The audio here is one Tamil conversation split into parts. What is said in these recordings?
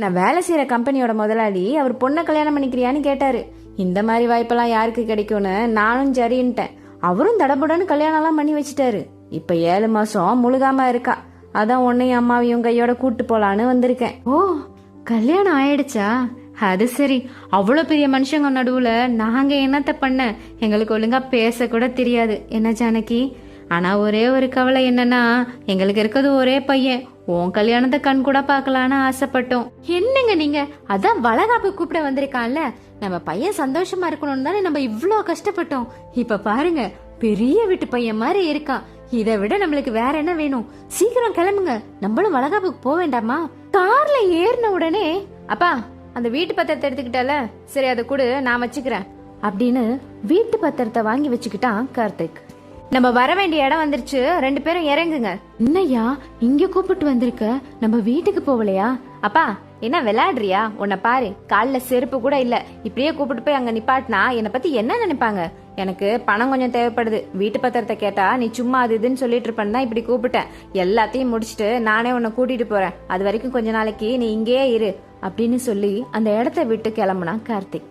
நான் வேலை செய்யற கம்பெனியோட முதலாளி அவர் பொண்ணை கல்யாணம் பண்ணிக்கிறியான்னு கேட்டாரு. இந்த மாதிரி வாய்ப்பெல்லாம் யாருக்கு கிடைக்கும்னு நானும் சரின்ட்டேன். அவரும் தடபுடன்னு கல்யாணம்லாம் பண்ணி வச்சுட்டாரு. இப்ப 7 மாசம் முழுகாம இருக்கா. அதான் உன்னையும் அம்மாவையும் கையோட கூட்டு போலான்னு வந்திருக்கேன். ஓ, கல்யாணம் ஆயிடுச்சா? அது சரி. அவ்வளோ பெரிய மனுஷங்க நடுவுல நாங்க என்னத்த பண்ண? எங்களுக்கு ஒழுங்கா பேச கூட தெரியாது என்ன ஜானகி? ஆனா ஒரே ஒரு கவலை என்னன்னா, எங்களுக்கு இருக்கிறது ஒரே பையன். உன் கல்யாணத்தை கண் கூட பாக்கலான்னு ஆசைப்பட்டோம். என்னங்க நீங்க? அதான் வளகாப்பு கூப்பிட வந்திருக்கான்ல, நம்ம பையன் சந்தோஷமா இருக்கணும்னு தானே நம்ம இவ்ளோ கஷ்டப்பட்டோம். இப்ப பாருங்க, பெரிய வீட்டு பையன் மாதிரி இருக்கான். இதை விட நம்மளுக்கு வேற என்ன வேணும்? சீக்கிரம் கிளம்புங்க, நம்மளும் வளகாப்புக்கு போக வேண்டாமா? கார்ல ஏறின உடனே, அப்பா அந்த வீட்டு பத்திரத்தை எடுத்துக்கிட்டால, சரி அதை கொடு நான் வச்சுக்கிறேன் அப்படின்னு வீட்டு பத்திரத்தை வாங்கி வச்சுக்கிட்டான் கார்த்திக். நம்ம வர வேண்டிய இடம் வந்துருச்சு, 2 பேரும் இறங்குங்க. என்னையா இங்க கூப்பிட்டு வந்திருக்க? நம்ம வீட்டுக்கு போகலையா? அப்பா என்ன விளையாடுறியா? உன்னை பாரு, கால்ல செருப்பு கூட இல்ல. இப்படியே கூப்பிட்டு போய் அங்க நிப்பாட்டினா என்னை பத்தி என்ன நினைப்பாங்க? எனக்கு பணம் கொஞ்சம் தேவைப்படுது. வீட்டு பத்திரத்தை கேட்டா நீ சும்மா அது இதுன்னு சொல்லிட்டு இருப்பேன்னு தான் இப்படி கூப்பிட்டேன். எல்லாத்தையும் முடிச்சுட்டு நானே உன்னை கூட்டிட்டு போறேன். அது வரைக்கும் கொஞ்ச நாளைக்கு நீ இங்கேயே இரு அப்படின்னு சொல்லி அந்த இடத்த விட்டு கிளம்புனான் கார்த்திக்.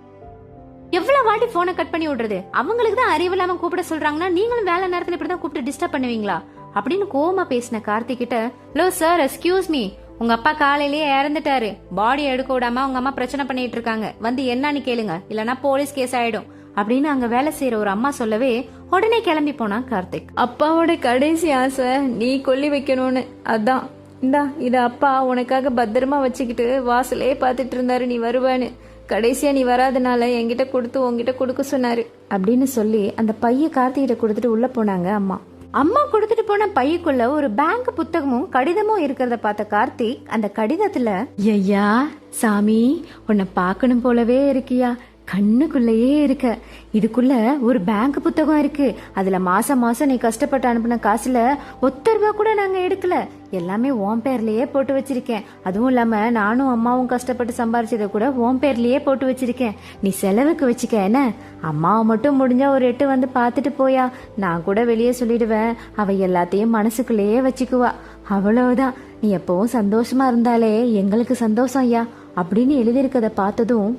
எவ்வளவு வாட்டி போனை கட் பண்ணி விடுறது? அவங்களுக்கு தான் அறிவு இல்லாம கூப்பிட சொல்றாங்கன்னா நீங்களும் வேலை நேரத்துல இப்படிதான் கூப்பிட்டு டிஸ்டர்ப் பண்ணுவீங்களா அப்படின்னு கோவமா பேசின கார்த்திக் கிட்ட, ஹலோ சார், எக்ஸ்கியூஸ் மீ, உங்க அப்பா காலையிலேயே இறந்துட்டாரு. பாடி எடுக்க விடாம உங்க அம்மா பிரச்சனை பண்ணிட்டு இருக்காங்க, வந்து என்னன்னு கேளுங்க, இல்லனா போலீஸ் கேஸ் ஆயிடும் அப்படின்னு அங்க வேலை செய்யற ஒரு அம்மா சொல்லவே உடனே கிளம்பி போனான் கார்த்திக். அப்பாவோட கடைசி ஆசை நீ கொல்லி வைக்கணும்னு. அதான் இந்தா இத அப்பா உனக்காக பத்திரமா வச்சுக்கிட்டு வாசலே பாத்துட்டு இருந்தாரு நீ வருவான்னு. கடைசியா நீ வராதனால என்கிட்ட கொடுத்து உங்ககிட்ட கொடுக்க சொன்னாரு அப்படின்னு சொல்லி அந்த பைய கார்த்திகிட்ட கொடுத்துட்டு உள்ள போனாங்க அம்மா. அம்மா கொடுத்துட்டு போன பையக்குள்ள ஒரு பேங்க் புத்தகமும் கடிதமும் இருக்கிறத பார்த்த கார்த்திக் அந்த கடிதத்துல, ஐயா சாமி, உன்னை பார்க்கணும் போலவே இருக்கியா, கண்ணுக்குள்ளேயே இருக்க. இதுக்குள்ள ஒரு பேங்க் புத்தகம் இருக்கு. அதுல மாசம் மாசம் நீ கஷ்டப்பட்டு அனுப்பின காசுல ₹1 கூட நாங்க எடுக்கல. எல்லாமே உன் பேர்லயே போட்டு வச்சிருக்கேன். அதுவும் இல்லாம நானும் அம்மாவும் கஷ்டப்பட்டு சம்பாரிச்சத கூட உன் பேர்லயே போட்டு வச்சிருக்கேன். நீ செலவுக்கு வச்சுக்க என்ன. அம்மாவை மட்டும் முடிஞ்சா ஒரு 8 வந்து பாத்துட்டு போயா. நான் கூட வெளியே சொல்லிடுவேன், அவ எல்லாத்தையும் மனசுக்குள்ளேயே வச்சுக்குவா. அவ்வளவுதான். நீ எப்பவும் சந்தோஷமா இருந்தாலே எங்களுக்கு சந்தோஷம் ஐயா அப்படின்னு எழுதியிருக்கத பார்த்ததும்,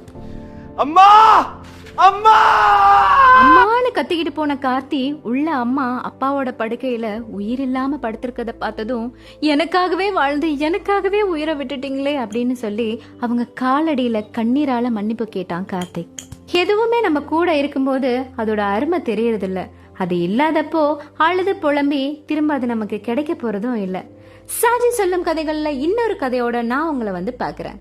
அம்மா அம்மா அம்மான்னு கத்திக்கிட்டு போன கார்த்தி உள்ள அம்மா அப்பாவோட படுக்கையில உயிர் இல்லாம படுத்திருக்கத பார்த்ததும், எனக்காகவே வாழ்ந்து எனக்காகவே உயிரை விட்டுட்டீங்களே அப்படின்னு சொல்லி அவங்க காலடியில கண்ணீரால மன்னிப்பு கேட்டான் கார்த்திக். எதுவுமே நம்ம கூட இருக்கும்போது அதோட அருமை தெரியறது இல்ல. அது இல்லாதப்போ அழுது புலம்பி திரும்ப அது நமக்கு கிடைக்க போறதும் இல்ல. சாஜி சொல்லும் கதைகள்ல இன்னொரு கதையோட நான் உங்களை வந்து பாக்குறேன்.